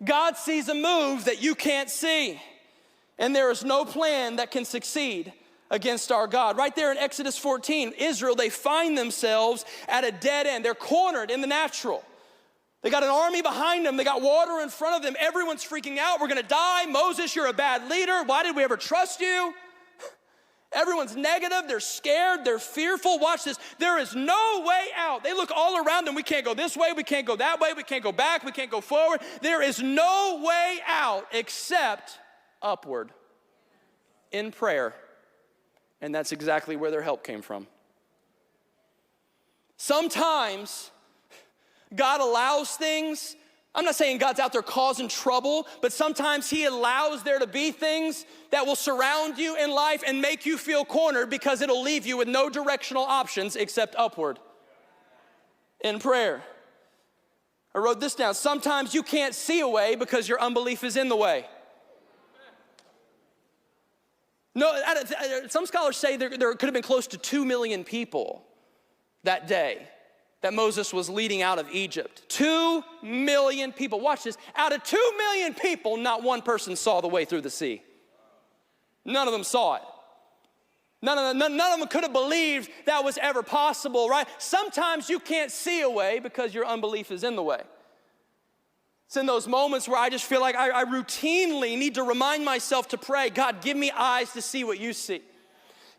God sees a move that you can't see. And there is no plan that can succeed against our God. Right there in Exodus 14, Israel, they find themselves at a dead end. They're cornered in the natural. They got an army behind them. They got water in front of them. Everyone's freaking out. We're going to die. Moses, you're a bad leader. Why did we ever trust you? Everyone's negative. They're scared. They're fearful. Watch this. There is no way out. They look all around them. We can't go this way. We can't go that way. We can't go back. We can't go forward. There is no way out except upward in prayer. And that's exactly where their help came from. Sometimes God allows things. I'm not saying God's out there causing trouble, but sometimes he allows there to be things that will surround you in life and make you feel cornered because it'll leave you with no directional options except upward in prayer. I wrote this down. Sometimes you can't see a way because your unbelief is in the way. No, some scholars say there could have been close to 2 million people that day that Moses was leading out of Egypt. 2 million people. Watch this. Out of 2 million people, not one person saw the way through the sea. None of them saw it. None of them could have believed that was ever possible, right? Sometimes you can't see a way because your unbelief is in the way. It's in those moments where I just feel like I routinely need to remind myself to pray, God, give me eyes to see what you see.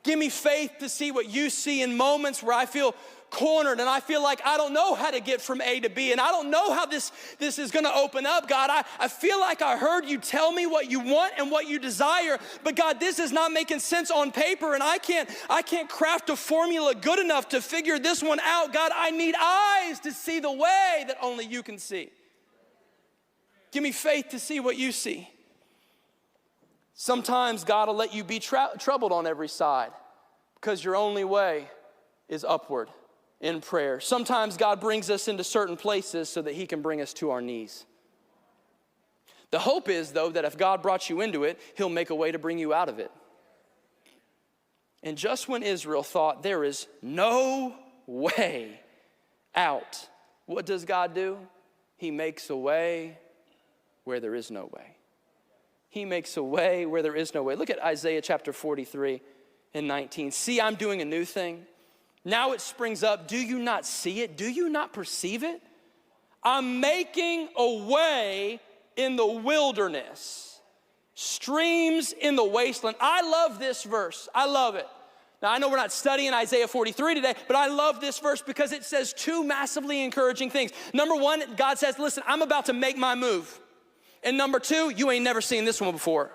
Give me faith to see what you see in moments where I feel cornered and I feel like I don't know how to get from A to B and I don't know how this is going to open up. God, I feel like I heard you tell me what you want and what you desire, but God, this is not making sense on paper and I can't craft a formula good enough to figure this one out. God, I need eyes to see the way that only you can see. Give me faith to see what you see. Sometimes God will let you be troubled on every side because your only way is upward in prayer. Sometimes God brings us into certain places so that he can bring us to our knees. The hope is, though, that if God brought you into it, he'll make a way to bring you out of it. And just when Israel thought there is no way out, what does God do? He makes a way where there is no way. He makes a way where there is no way. Look at Isaiah chapter 43 and 19. See, I'm doing a new thing. Now it springs up. Do you not see it? Do you not perceive it? I'm making a way in the wilderness, streams in the wasteland. I love this verse. I love it. Now, I know we're not studying Isaiah 43 today, but I love this verse because it says two massively encouraging things. Number one, God says, listen, I'm about to make my move. And number two, you ain't never seen this one before.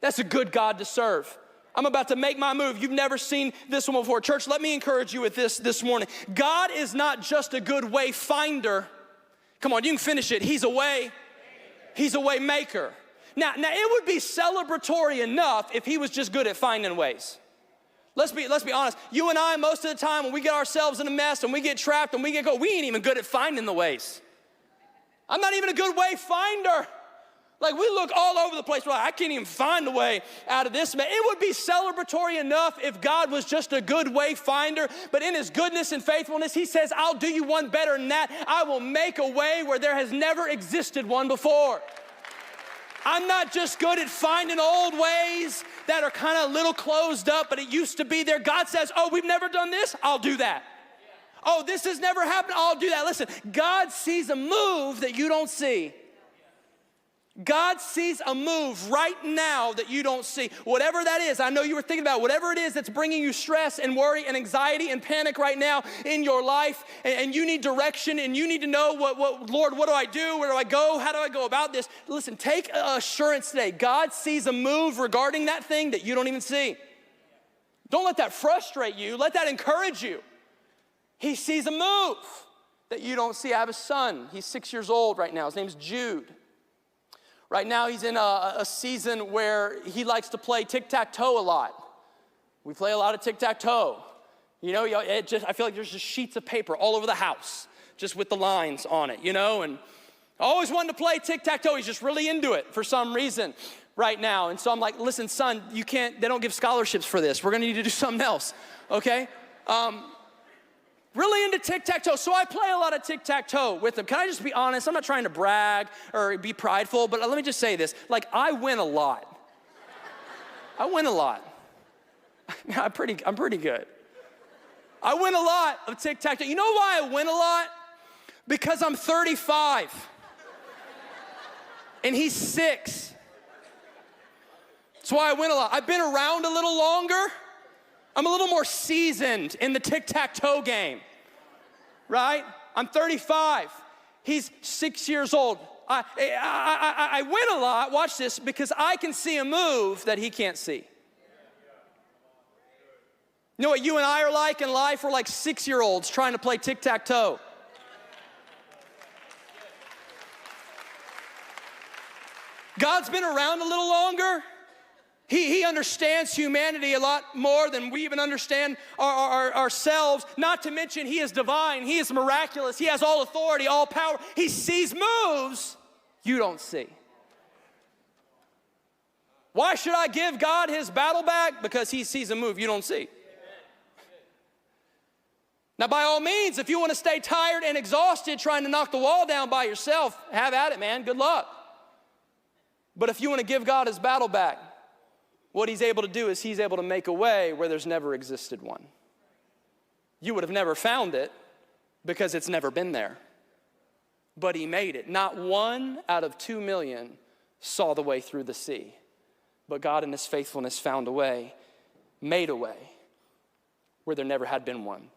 That's a good God to serve. I'm about to make my move. You've never seen this one before. Church, let me encourage you with this morning. God is not just a good way finder. Come on, you can finish it. He's a way. He's a way maker. Now it would be celebratory enough if he was just good at finding ways. Let's be honest. You and I, most of the time, when we get ourselves in a mess and we get trapped and we ain't even good at finding the ways. I'm not even a good way finder. Like we look all over the place. We're like, I can't even find a way out of this. It would be celebratory enough if God was just a good way finder. But in his goodness and faithfulness, he says, I'll do you one better than that. I will make a way where there has never existed one before. I'm not just good at finding old ways that are kind of a little closed up, but it used to be there. God says, oh, we've never done this. I'll do that. Oh, this has never happened. I'll do that. Listen, God sees a move that you don't see. God sees a move right now that you don't see. Whatever that is, I know you were thinking about whatever it is that's bringing you stress and worry and anxiety and panic right now in your life, and you need direction and you need to know Lord, what do I do? Where do I go? How do I go about this? Listen, take assurance today. God sees a move regarding that thing that you don't even see. Don't let that frustrate you. Let that encourage you. He sees a move that you don't see. I have a son. He's 6 years old right now. His name's Jude. Right now, he's in a season where he likes to play tic-tac-toe a lot. We play a lot of tic-tac-toe. You know, I feel like there's just sheets of paper all over the house, just with the lines on it, you know? And I always wanted to play tic-tac-toe. He's just really into it for some reason right now. And so I'm like, listen, son, they don't give scholarships for this. We're going to need to do something else, okay? Really into tic-tac-toe. So I play a lot of tic-tac-toe with them. Can I just be honest? I'm not trying to brag or be prideful, but let me just say this. Like, I win a lot. I win a lot. I'm pretty good. I win a lot of tic-tac-toe. You know why I win a lot? Because I'm 35. And he's 6. That's why I win a lot. I've been around a little longer. I'm a little more seasoned in the tic-tac-toe game, right? I'm 35. He's 6 years old. I win a lot, watch this, because I can see a move that he can't see. You know what you and I are like in life? We're like 6-year-olds trying to play tic-tac-toe. God's been around a little longer. He understands humanity a lot more than we even understand ourselves. Not to mention, he is divine. He is miraculous. He has all authority, all power. He sees moves you don't see. Why should I give God his battle back? Because he sees a move you don't see. Now, by all means, if you want to stay tired and exhausted trying to knock the wall down by yourself, have at it, man. Good luck. But if you want to give God his battle back, what he's able to do is he's able to make a way where there's never existed one. You would have never found it because it's never been there. But he made it. Not 1 out of 2 million saw the way through the sea. But God in his faithfulness found a way, made a way where there never had been one.